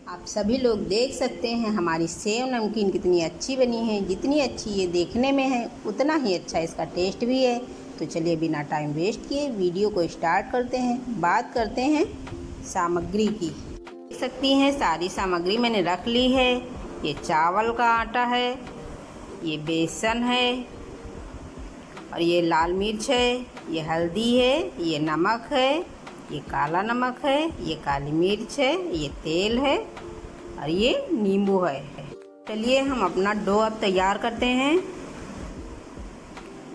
आप सभी लोग देख सकते हैं हमारी सेव नमकीन कितनी अच्छी बनी है। जितनी अच्छी ये देखने में है उतना ही अच्छा इसका टेस्ट भी है। तो चलिए बिना टाइम वेस्ट किए वीडियो को स्टार्ट करते हैं। बात करते हैं सामग्री की। देख सकती हैं सारी सामग्री मैंने रख ली है। ये चावल का आटा है, ये बेसन है, और ये लाल मिर्च है, ये हल्दी है, ये नमक है, ये काला नमक है, ये काली मिर्च है, ये तेल है और ये नींबू है। चलिए हम अपना डो अब तैयार करते हैं।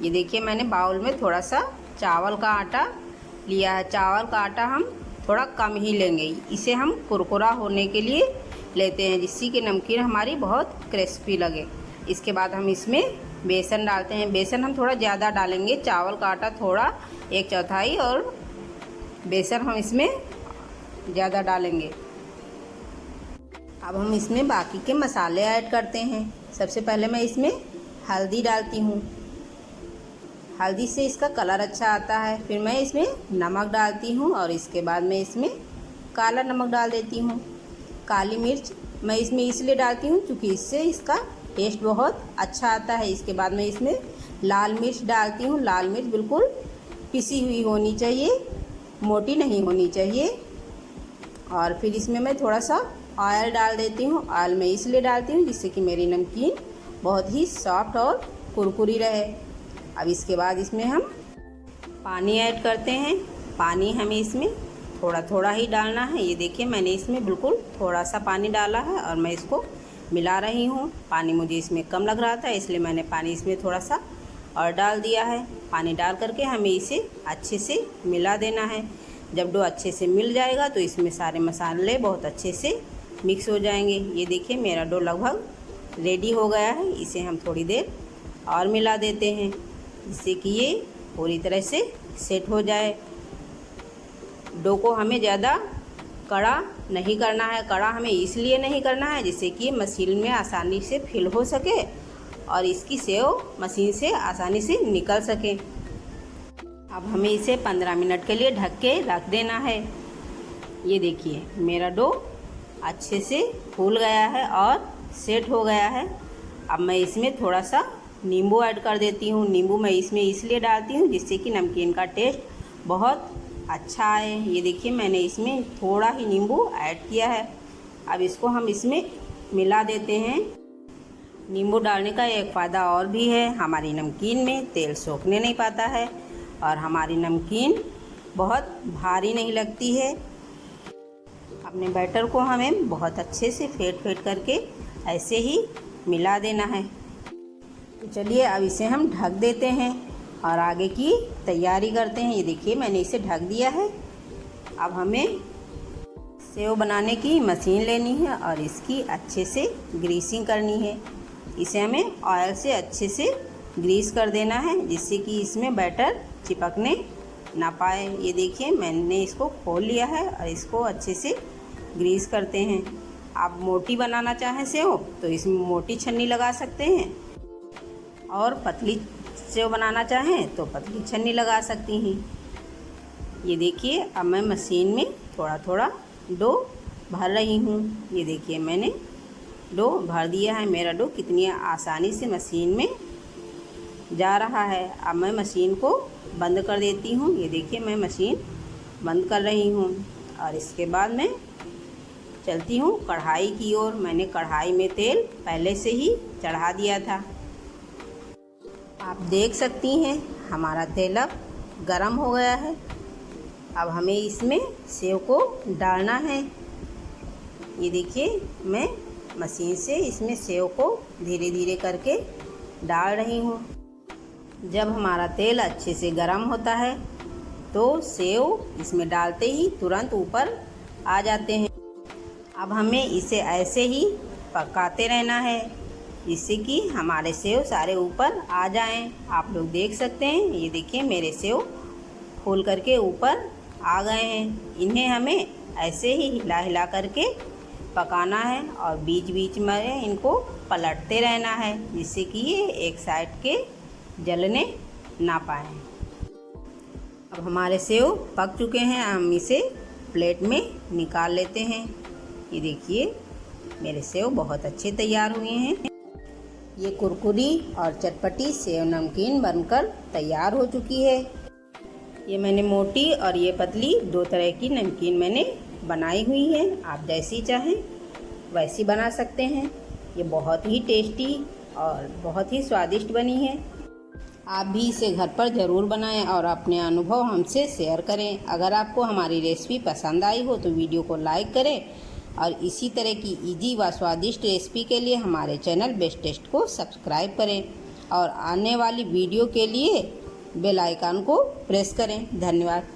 ये देखिए मैंने बाउल में थोड़ा सा चावल का आटा लिया है। चावल का आटा हम थोड़ा कम ही लेंगे। इसे हम कुरकुरा होने के लिए लेते हैं, जिससे कि नमकीन हमारी बहुत क्रिस्पी लगे। इसके बाद हम इसमें बेसन डालते हैं। बेसन हम थोड़ा ज़्यादा डालेंगे। चावल का आटा थोड़ा 1/4 और बेसन हम इसमें ज़्यादा डालेंगे। अब हम इसमें बाकी के मसाले ऐड करते हैं। सबसे पहले मैं इसमें हल्दी डालती हूँ। हल्दी से इसका कलर अच्छा आता है। फिर मैं इसमें नमक डालती हूँ और इसके बाद मैं इसमें काला नमक डाल देती हूँ। काली मिर्च मैं इसमें इसलिए डालती हूँ क्योंकि इससे इसका टेस्ट बहुत अच्छा आता है। इसके बाद मैं इसमें लाल मिर्च डालती हूँ। लाल मिर्च बिल्कुल पिसी हुई होनी चाहिए, मोटी नहीं होनी चाहिए। और फिर इसमें मैं थोड़ा सा ऑयल डाल देती हूँ। ऑयल मैं इसलिए डालती हूँ जिससे कि मेरी नमकीन बहुत ही सॉफ्ट और कुरकुरी रहे। अब इसके बाद इसमें हम पानी ऐड करते हैं। पानी हमें इसमें थोड़ा थोड़ा ही डालना है। ये देखिए मैंने इसमें बिल्कुल थोड़ा सा पानी डाला है और मैं इसको मिला रही हूँ। पानी मुझे इसमें कम लग रहा था, इसलिए मैंने पानी इसमें थोड़ा सा और डाल दिया है। पानी डाल करके हमें इसे अच्छे से मिला देना है। जब डो अच्छे से मिल जाएगा तो इसमें सारे मसाले बहुत अच्छे से मिक्स हो जाएंगे। ये देखिए मेरा डो लगभग रेडी हो गया है। इसे हम थोड़ी देर और मिला देते हैं, जिससे कि ये पूरी तरह से सेट हो जाए। डो को हमें ज़्यादा कड़ा नहीं करना है। कड़ा हमें इसलिए नहीं करना है जिससे कि मशीन में आसानी से फिल हो सके और इसकी सेव मशीन से आसानी से निकल सके। अब हमें इसे 15 मिनट के लिए ढक के रख देना है। ये देखिए मेरा डो अच्छे से फूल गया है और सेट हो गया है। अब मैं इसमें थोड़ा सा नींबू ऐड कर देती हूँ। नींबू मैं इसमें इसलिए डालती हूँ जिससे कि नमकीन का टेस्ट बहुत अच्छा आए। ये देखिए मैंने इसमें थोड़ा ही नींबू ऐड किया है। अब इसको हम इसमें मिला देते हैं। नींबू डालने का एक फ़ायदा और भी है, हमारी नमकीन में तेल सोखने नहीं पाता है और हमारी नमकीन बहुत भारी नहीं लगती है। अपने बैटर को हमें बहुत अच्छे से फेंट करके ऐसे ही मिला देना है। तो चलिए अब इसे हम ढक देते हैं और आगे की तैयारी करते हैं। ये देखिए मैंने इसे ढक दिया है। अब हमें सेव बनाने की मशीन लेनी है और इसकी अच्छे से ग्रीसिंग करनी है। इसे हमें ऑयल से अच्छे से ग्रीस कर देना है, जिससे कि इसमें बैटर चिपकने ना पाए। ये देखिए मैंने इसको खोल लिया है और इसको अच्छे से ग्रीस करते हैं। आप मोटी बनाना चाहें सेव तो इसमें मोटी छन्नी लगा सकते हैं, और पतली सेव बनाना चाहें तो पतली छन्नी लगा सकती हैं। ये देखिए अब मैं मशीन में थोड़ा थोड़ा डो भर रही हूँ। ये देखिए मैंने डो भर दिया है। मेरा डो कितनी आसानी से मशीन में जा रहा है। अब मैं मशीन को बंद कर देती हूँ। ये देखिए मैं मशीन बंद कर रही हूँ और इसके बाद मैं चलती हूँ कढ़ाई की ओर। मैंने कढ़ाई में तेल पहले से ही चढ़ा दिया था। आप देख सकती हैं हमारा तेल अब गरम हो गया है। अब हमें इसमें सेव को डालना है। ये देखिए मैं मशीन से इसमें सेव को धीरे धीरे करके डाल रही हूँ। जब हमारा तेल अच्छे से गरम होता है तो सेव इसमें डालते ही तुरंत ऊपर आ जाते हैं। अब हमें इसे ऐसे ही पकाते रहना है, जिससे कि हमारे सेव सारे ऊपर आ जाएं। आप लोग देख सकते हैं। ये देखिए मेरे सेव फूल करके ऊपर आ गए हैं। इन्हें हमें ऐसे ही हिला हिला करके पकाना है और बीच बीच में इनको पलटते रहना है, जिससे कि ये एक साइड के जलने ना पाए। अब हमारे सेव पक चुके हैं। हम इसे प्लेट में निकाल लेते हैं। ये देखिए मेरे सेव बहुत अच्छे तैयार हुए हैं। ये कुरकुरी और चटपटी सेव नमकीन बनकर तैयार हो चुकी है। ये मैंने मोटी और ये पतली दो तरह की नमकीन मैंने बनाई हुई है। आप जैसी चाहें वैसी बना सकते हैं। ये बहुत ही टेस्टी और बहुत ही स्वादिष्ट बनी है। आप भी इसे घर पर ज़रूर बनाएं और अपने अनुभव हमसे शेयर करें। अगर आपको हमारी रेसिपी पसंद आई हो तो वीडियो को लाइक करें और इसी तरह की इजी व स्वादिष्ट रेसिपी के लिए हमारे चैनल बेस्ट टेस्ट को सब्सक्राइब करें और आने वाली वीडियो के लिए बेल आइकन को प्रेस करें। धन्यवाद।